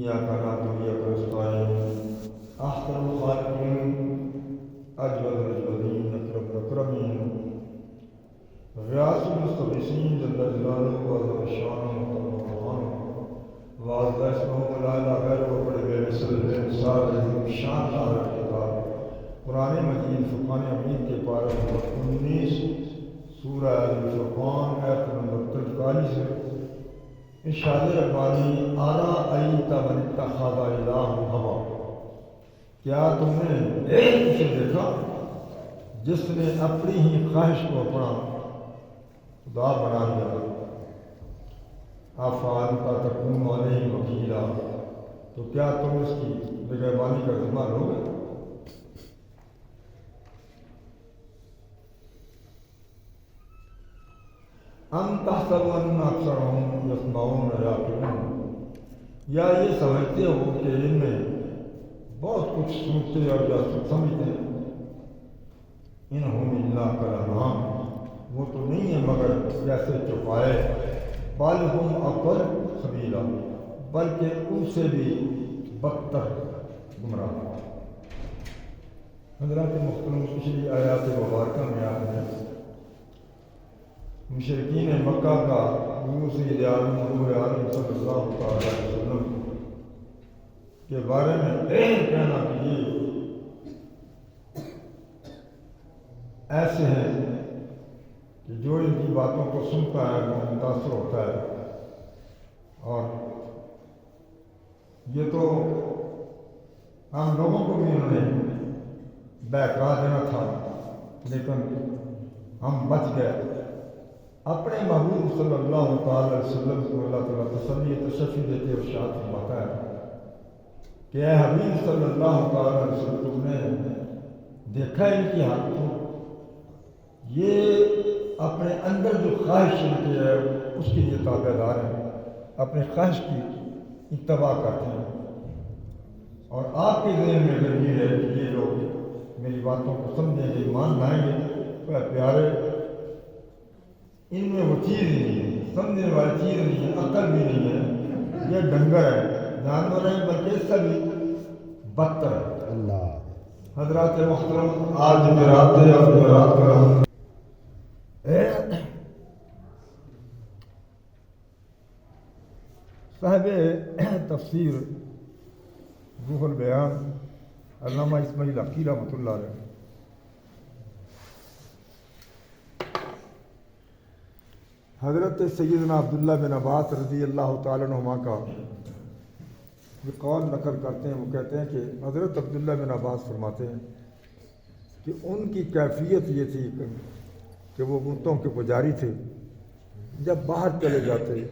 إياك نعبد وإياك نستعين أحسن الخالقين أجود الأجودين أكرم الأكرمين غياث المستغيثين جل جلاله وعظم شانه وعظم قرآنه وعظم اسمه ولا إله غيره وبڑے بے مثل بے مثال عظیم شان شان کتاب قرآن مجید فرقان حمید کے پارہ نمبر 19 سورہ الفرقان آیت نمبر 43 ارشاد ربانی أَرَأَيْتَ مَنِ اتَّخَذَ إِلَٰهَهُ هَوَاهُ کیا تم نے ایک اسے دیکھا جس نے اپنی ہی خواہش کو اپنا خدا بنا لیا أَفَأَنْتَ تَكُونُ عَلَيْهِ وَكِيلًا تو کیا تم اس کی نگہبانی کا ذمہ لوگے؟ أَمْ تَحْسَبُ أَنَّ أَكْثَرَهُمْ يَسْمَعُونَ وَيَعْقِلُونَ یا یہ سمجھتے ہو کہ ان میں بہت کچھ سنتے اور یا سمجھتے ہیں إِنْهُمْ إِلَّا كَالْأَنْعَامِ وہ تو نہیں ہے مگر جیسے چوپائے بل ہم اضل سبیلا بلکہ ان سے بھی بدتر گمراہ حضرات محترم پچھلی آیات مبارکہ میں آتے ہیں مشرکین مکہ کا حضور سید عالم حضور عالم صلی اللہ علیہ وسلم کے بارے میں کہنا کہ یہ ایسے ہیں کہ جو ان کی باتوں کو سنتا ہے وہ متاثر ہوتا ہے اور یہ تو ہم لوگوں کو بھی انہوں نے بہکا دینا تھا لیکن ہم بچ گئے اپنے محبوب صلی اللہ علیہ وسلم کو اللہ تعالیٰ تسلی تشفی دیتے اور ارشاد فرماتا ہے کہ اے حبیب صلی اللہ علیہ وسلم تم نے دیکھا ان کی حالت کو یہ اپنے اندر جو خواہش کی ہے اس کے لیے تابع دار ہیں اپنے خواہش کی اتباع کرتے ہیں اور آپ کے ذہن میں اگر یہ ہے کہ یہ لوگ میری باتوں کو سمجھیں گے ایمان لائیں گے تو پیارے ان میں وہ چیز نہیں ہے سمجھنے والی چیز نہیں ہے عقل بھی نہیں ہے یہ ڈنگر ہے جانور ہے بلکہ اس سے بھی بدتر ہے اللہ حضرات محترم آج جمعرات ہے اور جمعرات کا صاحب تفسیر روح البیان علامہ اسماعیل حقی رحمۃ اللہ علیہ حضرت سیدنا عبداللہ بن عباس رضی اللہ تعالیٰ عنہما کا یہ قول نقل کرتے ہیں وہ کہتے ہیں کہ حضرت عبداللہ بن عباس فرماتے ہیں کہ ان کی کیفیت یہ تھی کہ وہ بتوں کے پجاری تھے جب باہر چلے جاتے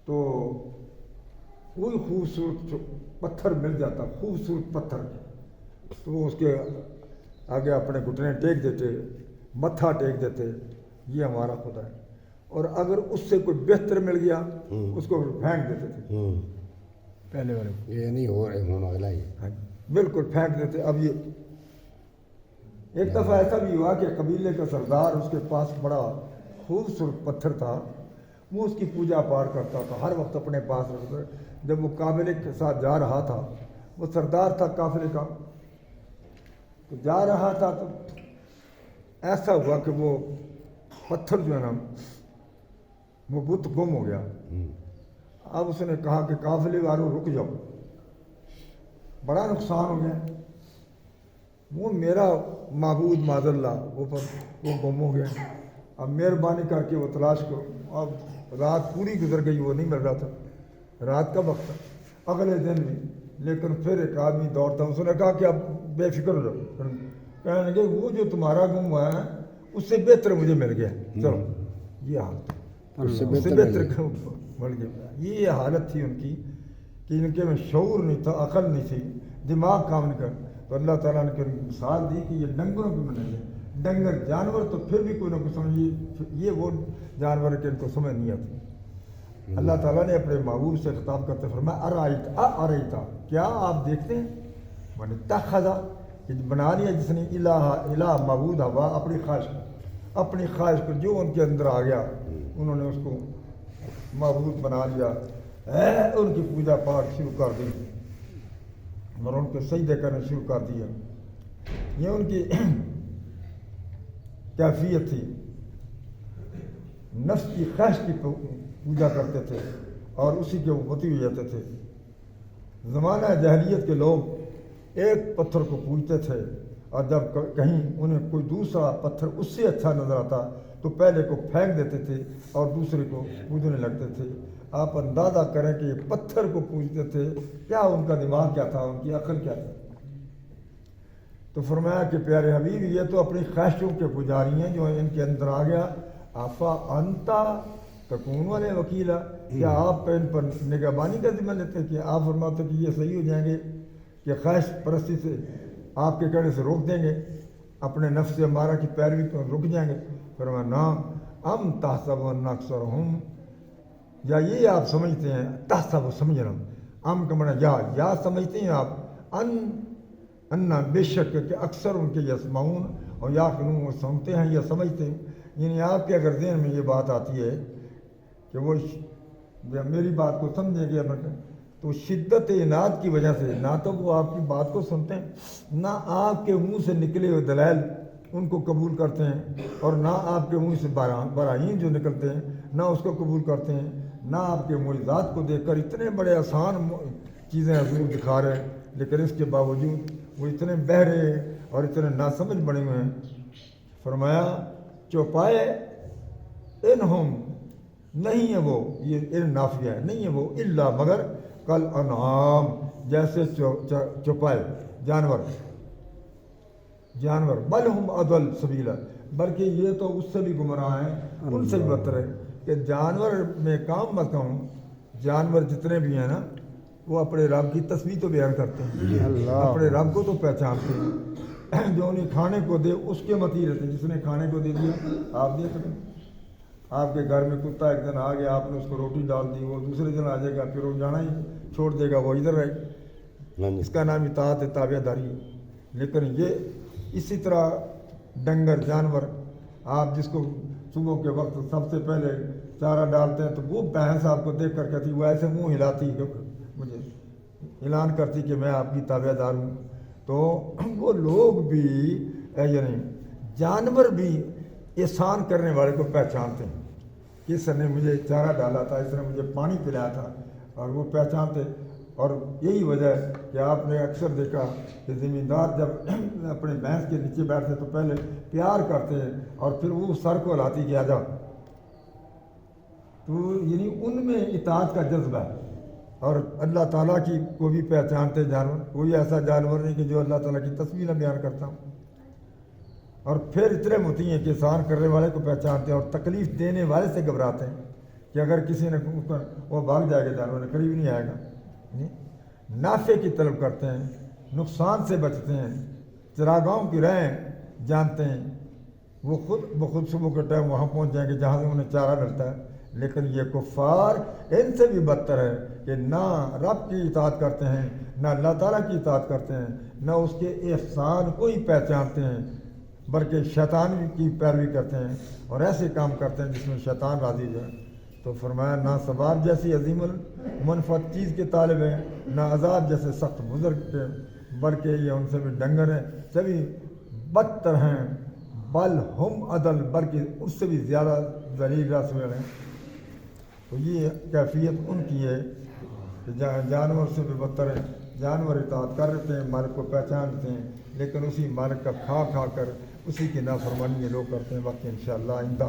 تو کوئی خوبصورت پتھر مل جاتا خوبصورت پتھر تو وہ اس کے آگے اپنے گھٹنے ٹیک دیتے متھا ٹیک دیتے یہ ہمارا خدا ہے اور اگر اس سے کوئی بہتر مل گیا اس کو پھینک دیتے تھے پہلے والے یہ نہیں ہو رہے ہونا اگلا ہی بالکل پھینک دیتے اب یہ ایک دفعہ ایسا بھی ہوا کہ قبیلے کا سردار اس کے پاس بڑا خوبصورت پتھر تھا وہ اس کی پوجا پاٹ کرتا تھا ہر وقت اپنے پاس رکھتا جب وہ قافلے کے ساتھ جا رہا تھا وہ سردار تھا قافلے کا تو جا رہا تھا تو ایسا ہوا کہ وہ پتھر جو ہے نا وہ بت گم ہو گیا اب اس نے کہا کہ قافلے والوں رک جاؤ بڑا نقصان ہو گیا وہ میرا معبود معاذ اللہ وہ گم ہو گیا اب مہربانی کر کے وہ تلاش کرو اب رات پوری گزر گئی وہ نہیں مل رہا تھا رات کا وقت تھا اگلے دن بھی لیکن پھر ایک آدمی دوڑتا اس نے کہا کہ اب بے فکر ہو جاؤ کہنے لگے وہ جو تمہارا گم ہوا ہے اس سے بہتر مجھے مل گیا چلو یہ حالت اس سے بہتر مل گیا یہ حالت تھی ان کی کہ ان کے میں شعور نہیں تھا عقل نہیں تھی دماغ کام نہیں کر تو اللہ تعالیٰ نے مثال دی کہ یہ ڈنگروں کو بنائیں گے ڈنگر جانور تو پھر بھی کوئی نہ کوئی سمجھیے یہ وہ جانور ہے کہ ان کو سمجھ نہیں آتی اللہ تعالیٰ نے اپنے محبوب سے خطاب کرتے فرمایا ارائیتا کیا آپ دیکھتے ہیں من اتخذ بنا لیا جس نے الہ معبود ہوا اپنی خواہش کو جو ان کے اندر آ گیا انہوں نے اس کو معبود بنا لیا उनकी पूजा पाठ शुरू कर दी और उनके सजदे करना शुरू कर दिया। ये उनकी कैफियत थी। नफ्स की ख्वाहिश की पूजा करते थे और उसी के वो बती हो जाते थे। ज़माना जहलियत के लोग एक पत्थर को पूजते थे और जब कहीं उन्हें कोई दूसरा पत्थर उससे अच्छा नज़र आता तो पहले को फेंक देते थे और दूसरे को पूजने लगते थे। आप अंदाज़ा करें कि ये पत्थर को पूजते थे, क्या उनका दिमाग क्या था, उनकी अक्ल क्या थी। तो फरमाया कि प्यारे हबीब, ये तो अपनी ख्वाहिशों के पुजारी हैं जो इनके अंदर आ गया। आफा अंता तकून वाले वकीला, क्या आप इन पर निगहबानी का जिम्मा लेते कि आप फरमाते कि ये सही हो जाएंगे कि ख्वाहिश परस्ती से आपके कहने से रोक देंगे, अपने नफ्स से हमारा की पैरवी पर रुक जाएंगे। फरमाया ना, अम ताहसब अक्सर हम, या ये आप समझते हैं, ताहसब समझना, अम का मना या समझते हैं आप, अन्ना बेशक कि अक्सर उनके यसमाउन और या खनून वो सुनते हैं या समझते हैं। यानी आपके अगर ज़हन में ये बात आती है कि वो जब मेरी बात को समझेंगे तो शिद्दत इनाद की वजह से ना तो वो आपकी बात को सुनते हैं, ना आपके मुंह से निकले हुए दलाइल उनको कबूल करते हैं, और ना आपके मुंह से बराहीन जो निकलते हैं ना उसको कबूल करते हैं, ना आपके मुइज़ात को देखकर इतने बड़े आसान चीज़ें हजूर दिखा रहे हैं, लेकिन इसके बावजूद वो इतने बहरे और इतने नासमझ बने हुए हैं। फरमाया चौपाए इन हम, नहीं है वो, ये इन नाफिया है, नहीं है वो, इल्ला मगर कल अनाम, जैसे चौपाए जानवर बल हम अदल सबीला, बल्कि ये तो उससे भी गुमराह हैं, उनसे भी बदतर है कि जानवर में काम मत कहूँ, जानवर जितने भी हैं ना वो अपने रब की तस्वीर तो बयान करते हैं, अपने रब को तो पहचानते हैं। जो उन्हें खाने को दे उसके मती रहते हैं, जिसने खाने को दे दिया आप दे सकते। आपके घर में कुत्ता एक दिन आ गया, आपने उसको रोटी डाल दी, वो दूसरे दिन आ जाएगा, फिर वो जाना ही छोड़ देगा, वो इधर रहे। इसका नाम इताअत है, ताबेदारी। लेकिन ये इसी तरह डंगर जानवर, आप जिसको सुबह के वक्त सबसे पहले चारा डालते हैं तो वो भैंस आपको देख कर कहती, वो ऐसे मुँह हिलाती, मुझे ऐलान करती कि मैं आपकी ताबेदार हूँ। तो वो लोग भी यानी जानवर भी एहसान करने वाले को पहचानते हैं, इसने मुझे चारा डाला था, इसने मुझे पानी पिलाया था, और वो पहचानते। और यही वजह है कि आपने अक्सर देखा कि ज़मींदार जब अपने भैंस के नीचे बैठते तो पहले प्यार करते हैं और फिर वो सर को हिलाती कि आजा। तो यानी उनमें इताअत का जज्बा है। और अल्लाह ताला की को भी पहचानते जानवर, कोई ऐसा जानवर नहीं कि जो अल्लाह ताला की तस्वीर बयान करता हूँ। और फिर इतने मोती हैं कि एहसान करने वाले को पहचानते हैं और तकलीफ़ देने वाले से घबराते हैं कि अगर किसी ने वो भाग जाएगा, जानवर ने करीब नहीं आएगा। नाफे की तलब करते हैं, नुकसान से बचते हैं, चरागाहों की राहें जानते हैं। वो खुद सुबह के टाइम वहाँ पहुँच जाएंगे जहाँ से उन्हें चारा मिलता है। लेकिन ये कुफ़ार इनसे भी बदतर है कि ना रब की इताअत करते हैं, ना अल्लाह ताला की इताअत करते हैं, ना उसके एहसान को ही पहचानते हैं, बल्कि शैतान की पैरवी करते हैं और ऐसे काम करते हैं जिसमें शैतान राजी जाए। तो फरमाया ना सवाब जैसी अजीमुल मनफत चीज़ के तालिब हैं, ना अजाब जैसे सख्त बुजुर्ग के, बल्कि ये उनसे भी डंगर हैं, सभी बदतर हैं। बल हम अदल, बल्कि उससे भी ज़्यादा ज़लील रसूल हैं। तो ये कैफियत उनकी है कि जानवर से भी बदतर है। जानवर इताअत कर लेते हैं, मालिक को पहचानते हैं, लेकिन उसी मालिक का खा कर उसी की नाफरमानी ये लोग करते हैं। बाकी इंशाअल्लाह आइंदा